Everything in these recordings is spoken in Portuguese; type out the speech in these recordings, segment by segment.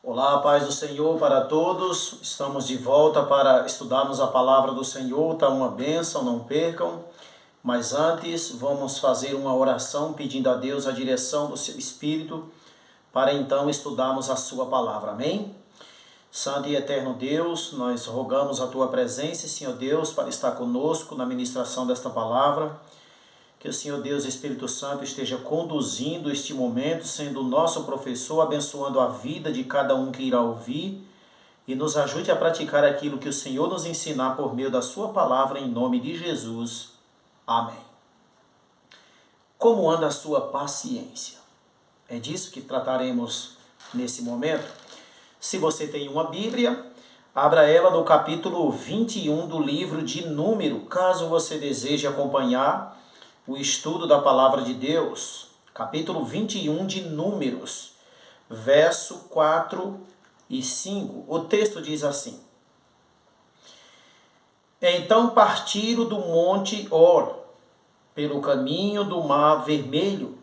Olá, paz do Senhor para todos. Estamos de volta para estudarmos a palavra do Senhor. Está uma bênção, não percam. Mas antes, vamos fazer uma oração pedindo a Deus a direção do seu Espírito para então estudarmos a sua palavra. Amém? Santo e eterno Deus, nós rogamos a tua presença, Senhor Deus, para estar conosco na ministração desta palavra. Que o Senhor Deus, Espírito Santo, esteja conduzindo este momento, sendo o nosso professor, abençoando a vida de cada um que irá ouvir e nos ajude a praticar aquilo que o Senhor nos ensinar por meio da sua palavra, em nome de Jesus. Amém. Como anda a sua paciência? É disso que trataremos nesse momento. Se você tem uma Bíblia, abra ela no capítulo 21 do livro de Número, caso você deseje acompanhar o estudo da palavra de Deus, capítulo 21 de Números, verso 4 e 5. O texto diz assim: Então partiram do monte Hor, pelo caminho do mar Vermelho,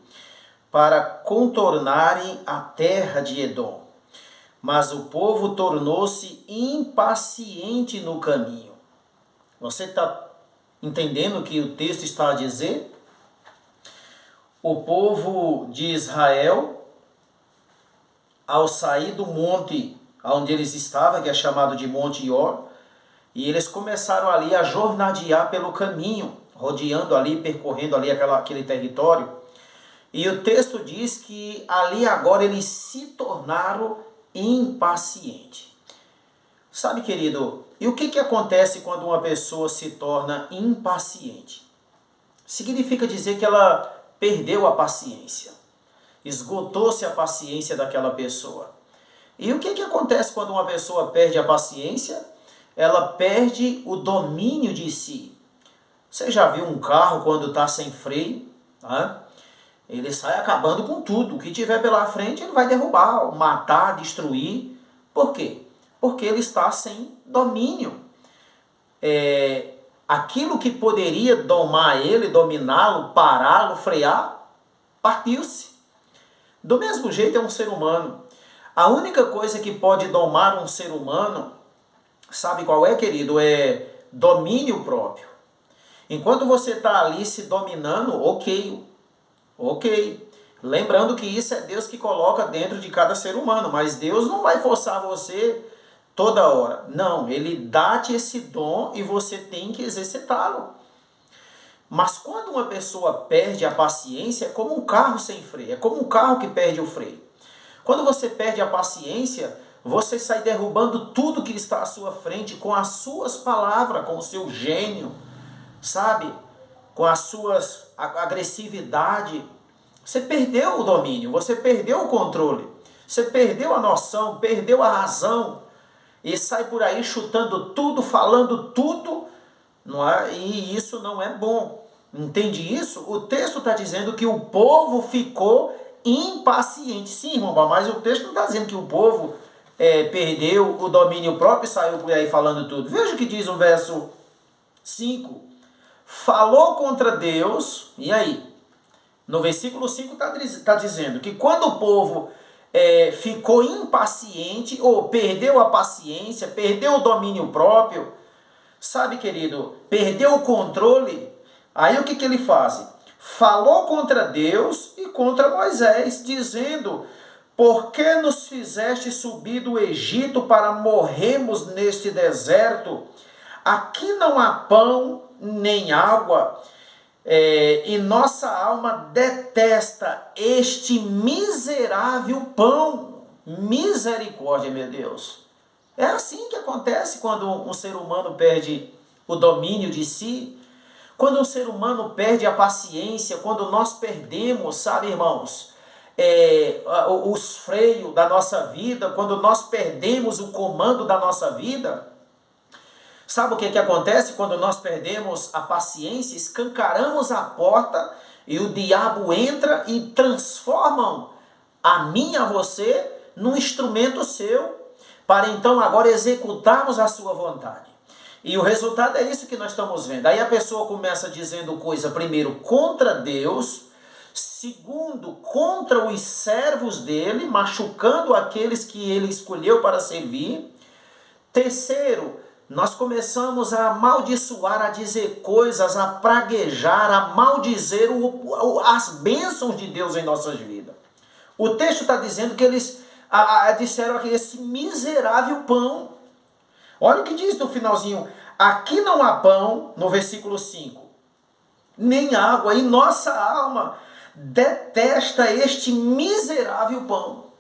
para contornarem a terra de Edom. Mas o povo tornou-se impaciente no caminho. Você está entendendo o que o texto está a dizer? O povo de Israel, ao sair do monte onde eles estavam, que é chamado de Monte Hor, e eles começaram ali a jornadear pelo caminho, rodeando ali, percorrendo ali aquele território. E o texto diz que ali agora eles se tornaram impacientes. Sabe, querido, e o que acontece quando uma pessoa se torna impaciente? Significa dizer que ela perdeu a paciência, esgotou-se a paciência daquela pessoa. E o que acontece quando uma pessoa perde a paciência? Ela perde o domínio de si. Você já viu um carro quando está sem freio? Tá? Ele sai acabando com tudo. O que tiver pela frente ele vai derrubar, matar, destruir. Por quê? Porque ele está sem domínio. Aquilo que poderia domar ele, dominá-lo, pará-lo, frear, partiu-se. Do mesmo jeito é um ser humano. A única coisa que pode domar um ser humano, sabe qual é, querido? É domínio próprio. Enquanto você está ali se dominando, ok. Lembrando que isso é Deus que coloca dentro de cada ser humano, mas Deus não vai forçar você toda hora. Não, Ele dá-te esse dom e você tem que exercitá-lo. Mas quando uma pessoa perde a paciência, é como um carro sem freio, é como um carro que perde o freio. Quando você perde a paciência, você sai derrubando tudo que está à sua frente com as suas palavras, com o seu gênio, sabe? Com as suas agressividade. Você perdeu o domínio, você perdeu o controle, você perdeu a noção, perdeu a razão e sai por aí chutando tudo, falando tudo, não é? E isso não é bom. Entende isso? O texto está dizendo que o povo ficou impaciente. Sim, irmão, mas o texto não está dizendo que o povo perdeu o domínio próprio e saiu por aí falando tudo. Veja o que diz o verso 5. Falou contra Deus, e aí? No versículo 5 está dizendo que quando o povo ficou impaciente, ou perdeu a paciência, perdeu o domínio próprio, sabe, querido, perdeu o controle, aí o que ele faz? Falou contra Deus e contra Moisés, dizendo: por que nos fizeste subir do Egito para morrermos neste deserto? Aqui não há pão nem água, e nossa alma detesta este miserável pão. Misericórdia, meu Deus. É assim que acontece quando um ser humano perde o domínio de si, quando um ser humano perde a paciência, quando nós perdemos, sabe, irmãos, os freios da nossa vida, quando nós perdemos o comando da nossa vida. Sabe o que acontece quando nós perdemos a paciência? Escancaramos a porta e o diabo entra e transforma a mim e a você num instrumento seu, para então agora executarmos a sua vontade. E o resultado é isso que nós estamos vendo. Aí a pessoa começa dizendo coisa primeiro contra Deus, Segundo, contra os servos dele, machucando aqueles que ele escolheu para servir. Terceiro, nós começamos a amaldiçoar, a dizer coisas, a praguejar, a maldizer as bênçãos de Deus em nossas vidas. O texto está dizendo que eles disseram aqui, esse miserável pão. Olha o que diz no finalzinho. Aqui não há pão, no versículo 5, nem água, e nossa alma detesta este miserável pão.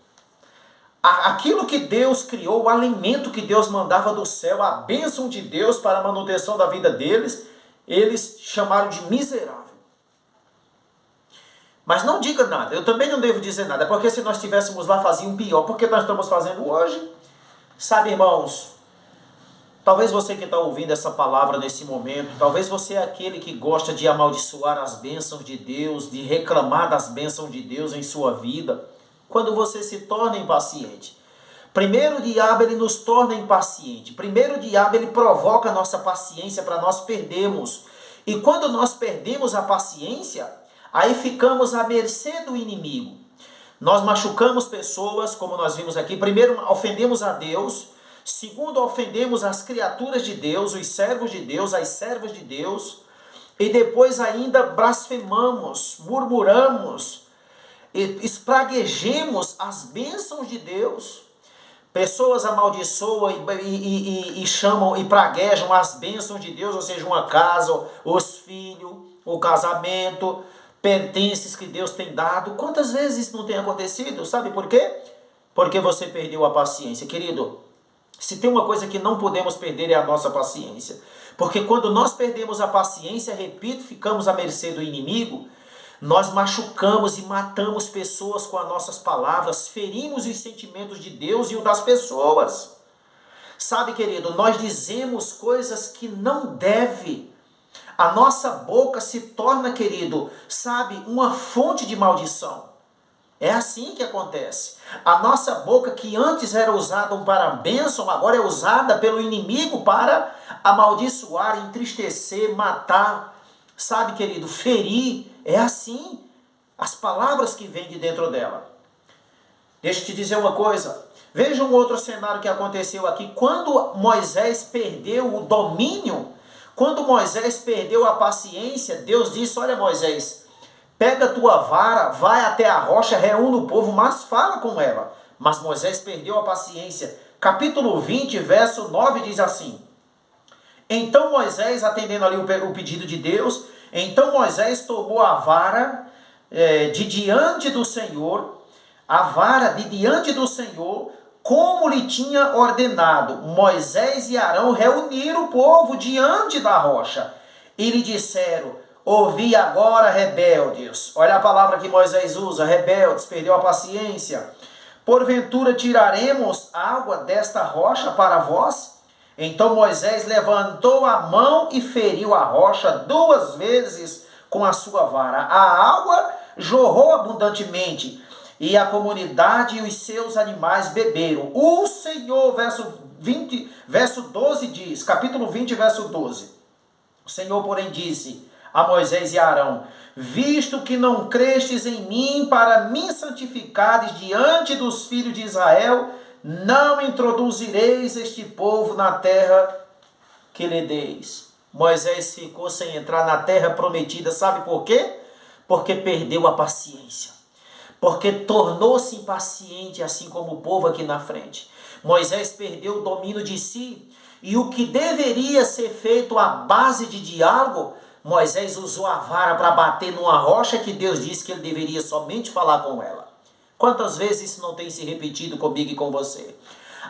Aquilo que Deus criou, o alimento que Deus mandava do céu, a bênção de Deus para a manutenção da vida deles, eles chamaram de miserável. Mas não diga nada, eu também não devo dizer nada, porque se nós estivéssemos lá faziam pior, porque nós estamos fazendo hoje. Sabe, irmãos, talvez você que está ouvindo essa palavra nesse momento, talvez você é aquele que gosta de amaldiçoar as bênçãos de Deus, de reclamar das bênçãos de Deus em sua vida, quando você se torna impaciente. Primeiro o diabo ele nos torna impaciente. Primeiro o diabo ele provoca a nossa paciência para nós perdermos. E quando nós perdemos a paciência, aí ficamos à mercê do inimigo. Nós machucamos pessoas, como nós vimos aqui. Primeiro ofendemos a Deus. Segundo, ofendemos as criaturas de Deus, os servos de Deus, as servas de Deus. E depois ainda blasfemamos, murmuramos, espraguejemos as bênçãos de Deus. Pessoas amaldiçoam e chamam e praguejam as bênçãos de Deus, ou seja, uma casa, os filhos, o casamento, pertences que Deus tem dado. Quantas vezes isso não tem acontecido? Sabe por quê? Porque você perdeu a paciência. Querido, se tem uma coisa que não podemos perder é a nossa paciência. Porque quando nós perdemos a paciência, repito, ficamos à mercê do inimigo. Nós machucamos e matamos pessoas com as nossas palavras, ferimos os sentimentos de Deus e o das pessoas. Sabe, querido, nós dizemos coisas que não deve. A nossa boca se torna, querido, sabe, uma fonte de maldição. É assim que acontece. A nossa boca, que antes era usada para bênção, agora é usada pelo inimigo para amaldiçoar, entristecer, matar. Sabe, querido, ferir. É assim, as palavras que vêm de dentro dela. Deixa eu te dizer uma coisa. Veja um outro cenário que aconteceu aqui. Quando Moisés perdeu o domínio, quando Moisés perdeu a paciência, Deus disse, olha Moisés, pega a tua vara, vai até a rocha, reúne o povo, mas fala com ela. Mas Moisés perdeu a paciência. Capítulo 20, verso 9 diz assim. Então Moisés, atendendo ali o pedido de Deus, então Moisés tomou a vara de diante do Senhor, a vara de diante do Senhor, como lhe tinha ordenado. Moisés e Arão reuniram o povo diante da rocha e lhe disseram, ouvi agora, rebeldes. Olha a palavra que Moisés usa, rebeldes, perdeu a paciência. Porventura tiraremos água desta rocha para vós? Então Moisés levantou a mão e feriu a rocha 2 vezes com a sua vara. A água jorrou abundantemente e a comunidade e os seus animais beberam. O Senhor, verso 12 diz, capítulo 20, verso 12. O Senhor, porém, disse a Moisés e a Arão, visto que não crestes em mim para me santificares diante dos filhos de Israel, não introduzireis este povo na terra que lhe deis. Moisés ficou sem entrar na terra prometida, sabe por quê? Porque perdeu a paciência. Porque tornou-se impaciente, assim como o povo aqui na frente. Moisés perdeu o domínio de si, e o que deveria ser feito à base de diálogo, Moisés usou a vara para bater numa rocha que Deus disse que ele deveria somente falar com ela. Quantas vezes isso não tem se repetido comigo e com você?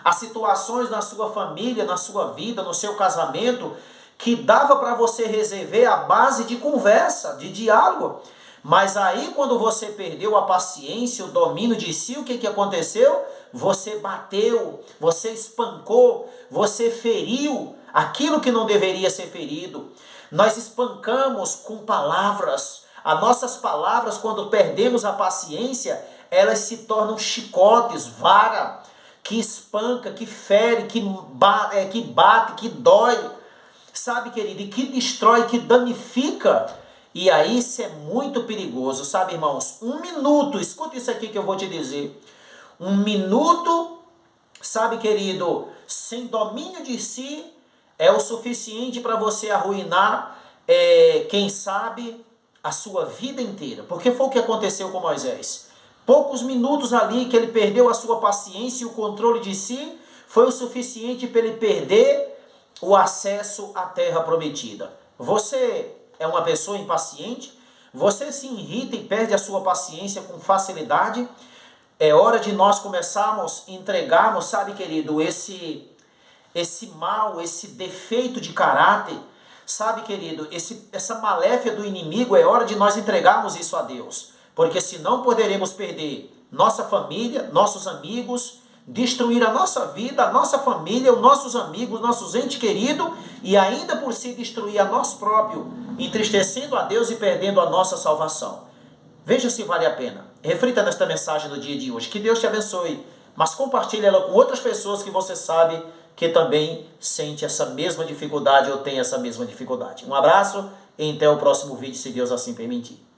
Há situações na sua família, na sua vida, no seu casamento, que dava para você resolver a base de conversa, de diálogo. Mas aí quando você perdeu a paciência, o domínio de si, o que aconteceu? Você bateu, você espancou, você feriu aquilo que não deveria ser ferido. Nós espancamos com palavras. As nossas palavras, quando perdemos a paciência, elas se tornam chicotes, vara, que espanca, que fere, que bate, que dói, sabe, querido, e que destrói, que danifica. E aí isso é muito perigoso, sabe, irmãos? Um minuto, escuta isso aqui que eu vou te dizer. Um minuto, sabe, querido, sem domínio de si é o suficiente para você arruinar, quem sabe, a sua vida inteira. Porque foi o que aconteceu com Moisés. Poucos minutos ali que ele perdeu a sua paciência e o controle de si, foi o suficiente para ele perder o acesso à terra prometida. Você é uma pessoa impaciente? Você se irrita e perde a sua paciência com facilidade? É hora de nós começarmos a entregarmos, sabe, querido, esse mal, esse defeito de caráter, sabe, querido, essa maléfica do inimigo, é hora de nós entregarmos isso a Deus. Porque senão poderemos perder nossa família, nossos amigos, destruir a nossa vida, a nossa família, os nossos amigos, nossos entes queridos, e ainda por si destruir a nós próprios, entristecendo a Deus e perdendo a nossa salvação. Veja se vale a pena. Reflita nesta mensagem do dia de hoje. Que Deus te abençoe. Mas compartilhe ela com outras pessoas que você sabe que também sente essa mesma dificuldade ou tem essa mesma dificuldade. Um abraço e até o próximo vídeo, se Deus assim permitir.